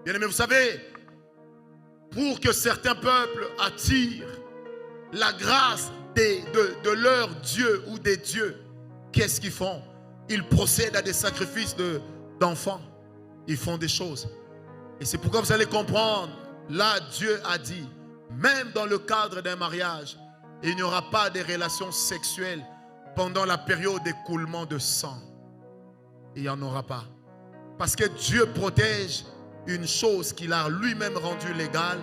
Bien-aimés, vous savez, pour que certains peuples attirent la grâce de leur Dieu ou des dieux, qu'est-ce qu'ils font? Ils procèdent à des sacrifices d'enfants. Ils font des choses. Et c'est pourquoi vous allez comprendre, là Dieu a dit, même dans le cadre d'un mariage, il n'y aura pas de relations sexuelles pendant la période d'écoulement de sang. Il n'y en aura pas. Parce que Dieu protège une chose qu'il a lui-même rendue légale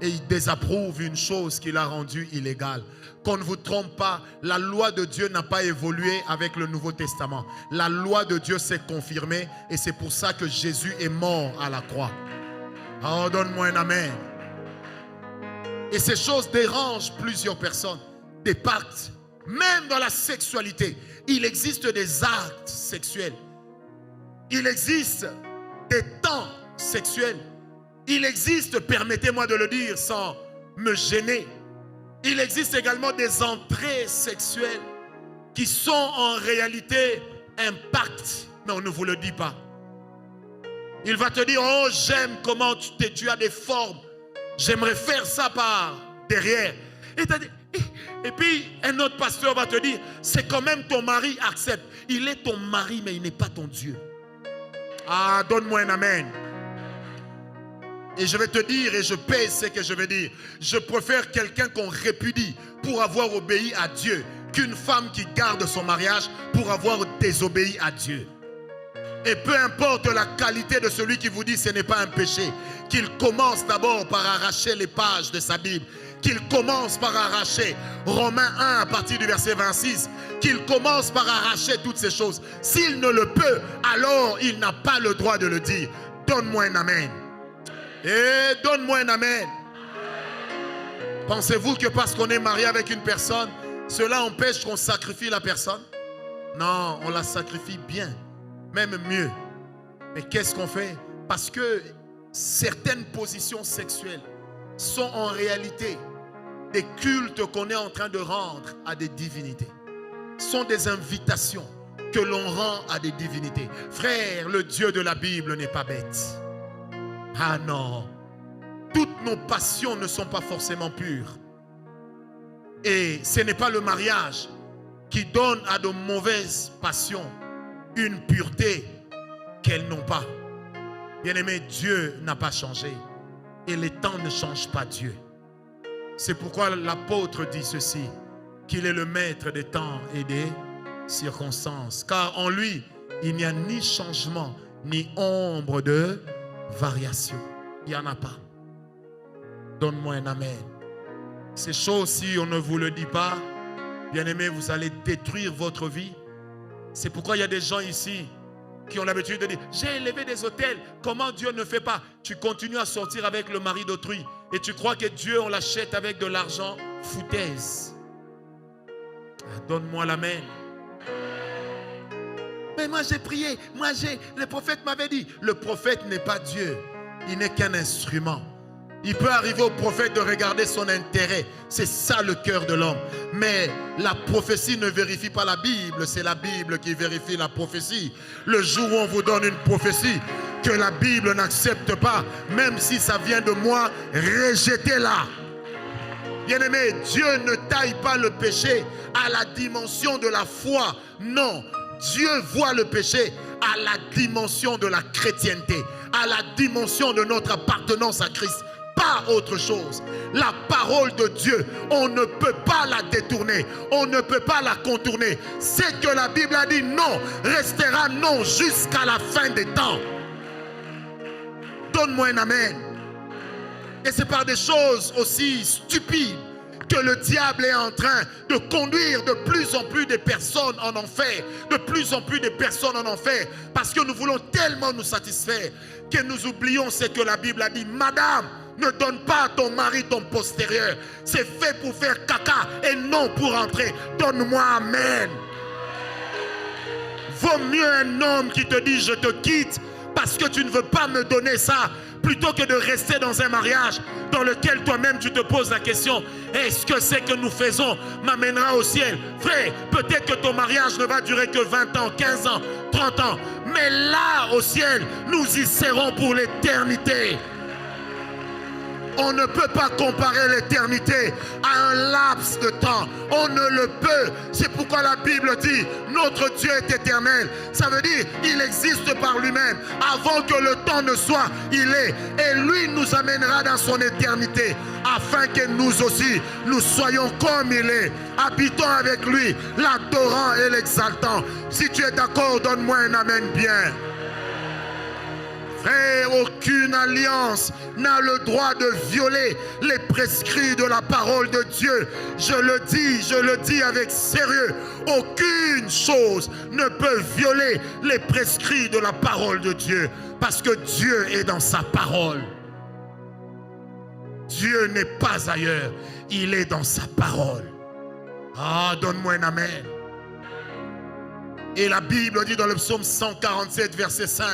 et il désapprouve une chose qu'il a rendue illégale. Qu'on ne vous trompe pas, la loi de Dieu n'a pas évolué avec le Nouveau Testament. La loi de Dieu s'est confirmée et c'est pour ça que Jésus est mort à la croix. Oh, donne-moi un amen. Et ces choses dérangent plusieurs personnes. Des pactes, même dans la sexualité, il existe des actes sexuels. Il existe des temps sexuels. Il existe, permettez-moi de le dire sans me gêner, il existe également des entrées sexuelles qui sont en réalité un pacte, mais on ne vous le dit pas. Il va te dire, oh j'aime comment tu as des formes, j'aimerais faire ça par derrière. Et puis un autre pasteur va te dire, c'est quand même ton mari, accepte. Il est ton mari mais il n'est pas ton Dieu. Ah, donne-moi un amen. Et je vais te dire, et je pèse ce que je vais dire, je préfère quelqu'un qu'on répudie pour avoir obéi à Dieu qu'une femme qui garde son mariage pour avoir désobéi à Dieu. Et peu importe la qualité de celui qui vous dit ce n'est pas un péché, qu'il commence d'abord par arracher les pages de sa Bible, qu'il commence par arracher Romains 1 à partir du verset 26, qu'il commence par arracher toutes ces choses. S'il ne le peut, alors il n'a pas le droit de le dire. Donne-moi un amen. Et donne-moi un amen. Pensez-vous que parce qu'on est marié avec une personne, cela empêche qu'on sacrifie la personne? Non, on la sacrifie bien, même mieux. Mais qu'est-ce qu'on fait? Parce que certaines positions sexuelles sont en réalité des cultes qu'on est en train de rendre à des divinités. Sont des invitations que l'on rend à des divinités. Frère, le Dieu de la Bible n'est pas bête. Ah non, toutes nos passions ne sont pas forcément pures. Et ce n'est pas le mariage qui donne à de mauvaises passions une pureté qu'elles n'ont pas. Bien-aimé, Dieu n'a pas changé. Et les temps ne changent pas Dieu. C'est pourquoi l'apôtre dit ceci, qu'il est le maître des temps et des circonstances. Car en lui, il n'y a ni changement, ni ombre de variation. Il n'y en a pas. Donne-moi un amen. Ces choses, si on ne vous le dit pas, bien aimé, vous allez détruire votre vie. C'est pourquoi il y a des gens ici qui ont l'habitude de dire, j'ai élevé des autels, comment Dieu ne fait pas? Tu continues à sortir avec le mari d'autrui et tu crois que Dieu, on l'achète avec de l'argent. Foutaise. Donne-moi l'amen. Mais moi j'ai prié, le prophète m'avait dit. Le prophète n'est pas Dieu, il n'est qu'un instrument. Il peut arriver au prophète de regarder son intérêt. C'est ça le cœur de l'homme. Mais la prophétie ne vérifie pas la Bible. C'est la Bible qui vérifie la prophétie. Le jour où on vous donne une prophétie que la Bible n'accepte pas, même si ça vient de moi, rejetez-la. Bien-aimé, Dieu ne taille pas le péché à la dimension de la foi. Non, Dieu voit le péché à la dimension de la chrétienté, à la dimension de notre appartenance à Christ. Pas autre chose. La parole de Dieu, on ne peut pas la détourner, on ne peut pas la contourner. C'est que la Bible a dit non, restera non jusqu'à la fin des temps. Donne-moi un amen. Et c'est par des choses aussi stupides que le diable est en train de conduire de plus en plus de personnes en enfer. De plus en plus de personnes en enfer. Parce que nous voulons tellement nous satisfaire que nous oublions ce que la Bible a dit. Madame, ne donne pas à ton mari ton postérieur. C'est fait pour faire caca et non pour entrer. Donne-moi amen. Vaut mieux un homme qui te dit je te quitte parce que tu ne veux pas me donner ça, plutôt que de rester dans un mariage dans lequel toi-même tu te poses la question, est-ce que ce que nous faisons m'amènera au ciel? Frère, peut-être que ton mariage ne va durer que 20 ans, 15 ans, 30 ans, mais là au ciel, nous y serons pour l'éternité. On ne peut pas comparer l'éternité à un laps de temps. On ne le peut. C'est pourquoi la Bible dit, notre Dieu est éternel. Ça veut dire, il existe par lui-même. Avant que le temps ne soit, il est. Et lui nous amènera dans son éternité, afin que nous aussi, nous soyons comme il est. Habitons avec lui, l'adorant et l'exaltant. Si tu es d'accord, donne-moi un amen bien. Frère, aucune alliance n'a le droit de violer les prescrits de la parole de Dieu. Je le dis avec sérieux. Aucune chose ne peut violer les prescrits de la parole de Dieu. Parce que Dieu est dans sa parole. Dieu n'est pas ailleurs. Il est dans sa parole. Ah, donne-moi un amen. Et la Bible dit dans le psaume 147, verset 5,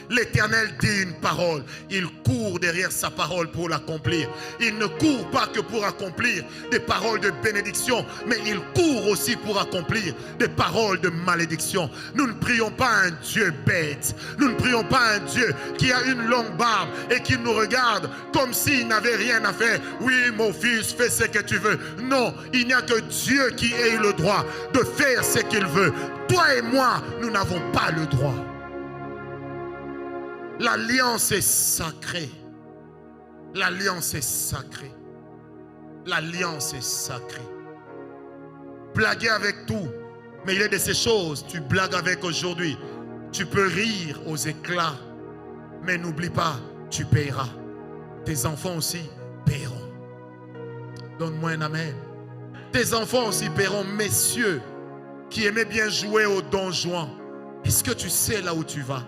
l'Éternel dit une parole, il court derrière sa parole pour l'accomplir. Il ne court pas que pour accomplir des paroles de bénédiction, mais il court aussi pour accomplir des paroles de malédiction. Nous ne prions pas un Dieu bête. Nous ne prions pas un Dieu qui a une longue barbe et qui nous regarde comme s'il n'avait rien à faire. Oui, mon fils, fais ce que tu veux. Non, il n'y a que Dieu qui ait le droit de faire ce qu'il veut. Toi et moi, nous n'avons pas le droit. L'alliance est sacrée. L'alliance est sacrée. L'alliance est sacrée. Blaguer avec tout. Mais il y a de ces choses, tu blagues avec aujourd'hui. Tu peux rire aux éclats. Mais n'oublie pas, tu paieras. Tes enfants aussi paieront. Donne-moi un amen. Tes enfants aussi paieront. Messieurs qui aimaient bien jouer au Don Juan, est-ce que tu sais là où tu vas?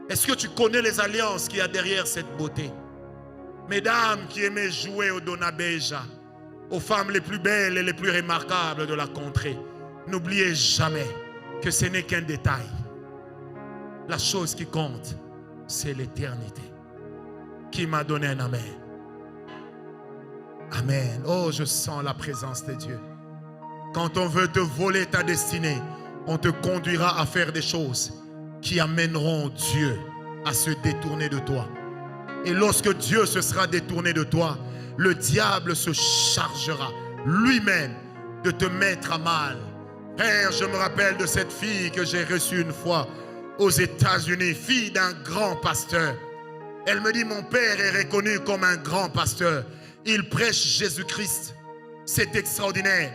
Est-ce que tu connais les alliances qu'il y a derrière cette beauté? Mesdames qui aimaient jouer au Donabeja, aux femmes les plus belles et les plus remarquables de la contrée, n'oubliez jamais que ce n'est qu'un détail. La chose qui compte, c'est l'éternité. Qui m'a donné un amen? Amen. Oh, je sens la présence de Dieu. Quand on veut te voler ta destinée, on te conduira à faire des choses qui amèneront Dieu à se détourner de toi. Et lorsque Dieu se sera détourné de toi, le diable se chargera lui-même de te mettre à mal. Frère, je me rappelle de cette fille que j'ai reçue une fois aux États-Unis, fille d'un grand pasteur. Elle me dit, mon père est reconnu comme un grand pasteur. Il prêche Jésus-Christ. C'est extraordinaire.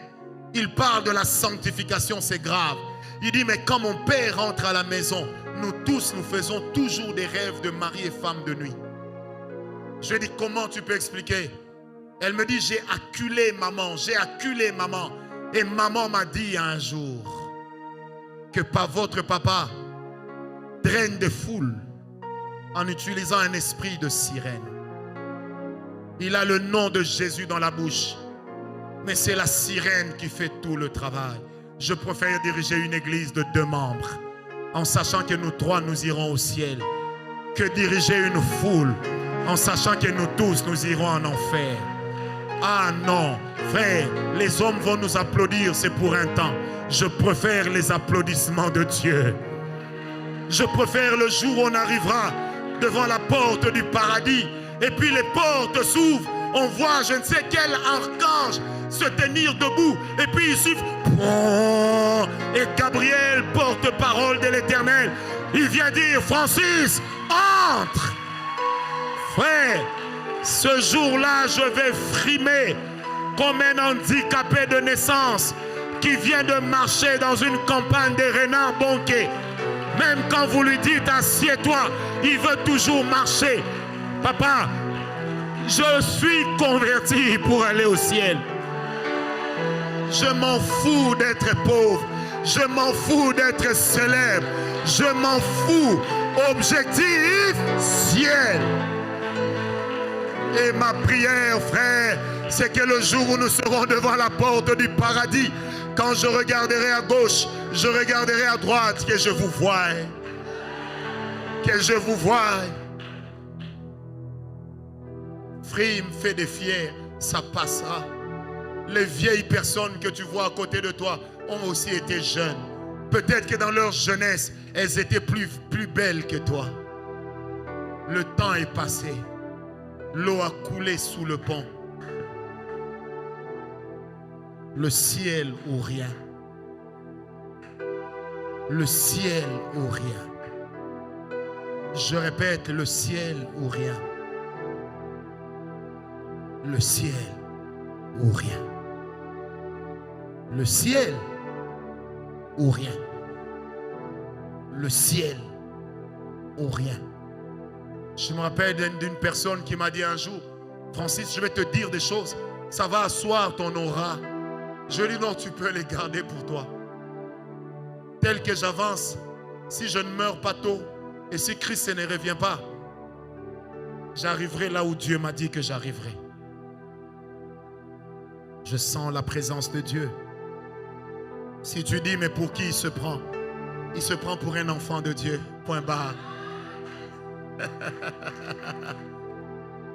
Il parle de la sanctification, c'est grave. Il dit, mais quand mon père rentre à la maison, nous tous, nous faisons toujours des rêves de mari et femme de nuit. Je lui ai dit, comment tu peux expliquer? Elle me dit, j'ai acculé maman. Et maman m'a dit un jour que votre papa draine des foules en utilisant un esprit de sirène. Il a le nom de Jésus dans la bouche, mais c'est la sirène qui fait tout le travail. Je préfère diriger une église de 2 membres, en sachant que nous 3, nous irons au ciel, que diriger une foule, en sachant que nous tous, nous irons en enfer. Ah non, frère, les hommes vont nous applaudir, c'est pour un temps. Je préfère les applaudissements de Dieu. Je préfère le jour où on arrivera devant la porte du paradis, et puis les portes s'ouvrent, on voit je ne sais quel archange se tenir debout, et puis il suffit, et Gabriel, porte-parole de l'Éternel, il vient dire, Francis, entre. Frère, ce jour-là, je vais frimer comme un handicapé de naissance qui vient de marcher dans une campagne de renards bonqués. Même quand vous lui dites, assieds-toi, il veut toujours marcher. Papa, je suis converti pour aller au ciel. Je m'en fous d'être pauvre. Je m'en fous d'être célèbre. Je m'en fous. Objectif, ciel. Et ma prière, frère, c'est que le jour où nous serons devant la porte du paradis, quand je regarderai à gauche, je regarderai à droite, que je vous voie. Que je vous voie. frime fait des fiers, ça passera. Les vieilles personnes que tu vois à côté de toi ont aussi été jeunes. Peut-être que dans leur jeunesse, elles étaient plus belles que toi. Le temps est passé. L'eau a coulé sous le pont. Le ciel ou rien. Le ciel ou rien. Je répète, le ciel ou rien. Le ciel ou rien. Le ciel ou rien. Le ciel ou rien. Je me rappelle d'une personne qui m'a dit un jour, Francis, je vais te dire des choses, ça va asseoir ton aura. Je lui dis non, tu peux les garder pour toi. Tel que j'avance, si je ne meurs pas tôt et si Christ ne revient pas, j'arriverai là où Dieu m'a dit que j'arriverai. Je sens la présence de Dieu. Si tu dis, mais pour qui il se prend? Il se prend pour un enfant de Dieu. Point barre.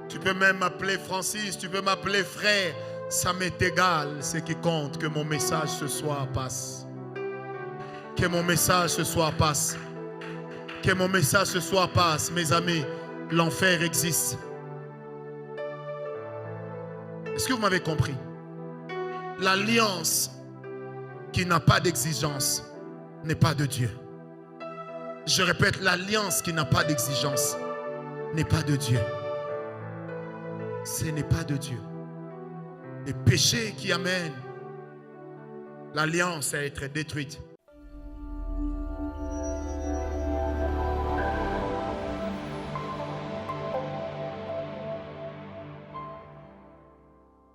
Tu peux même m'appeler Francis, tu peux m'appeler frère. Ça m'est égal. Ce qui compte, que mon message ce soir passe. Que mon message ce soir passe. Que mon message ce soir passe. Mes amis, l'enfer existe. Est-ce que vous m'avez compris? L'alliance qui n'a pas d'exigence n'est pas de Dieu. Je répète, l'alliance qui n'a pas d'exigence n'est pas de Dieu. Ce n'est pas de Dieu. Les péchés qui amènent l'alliance à être détruite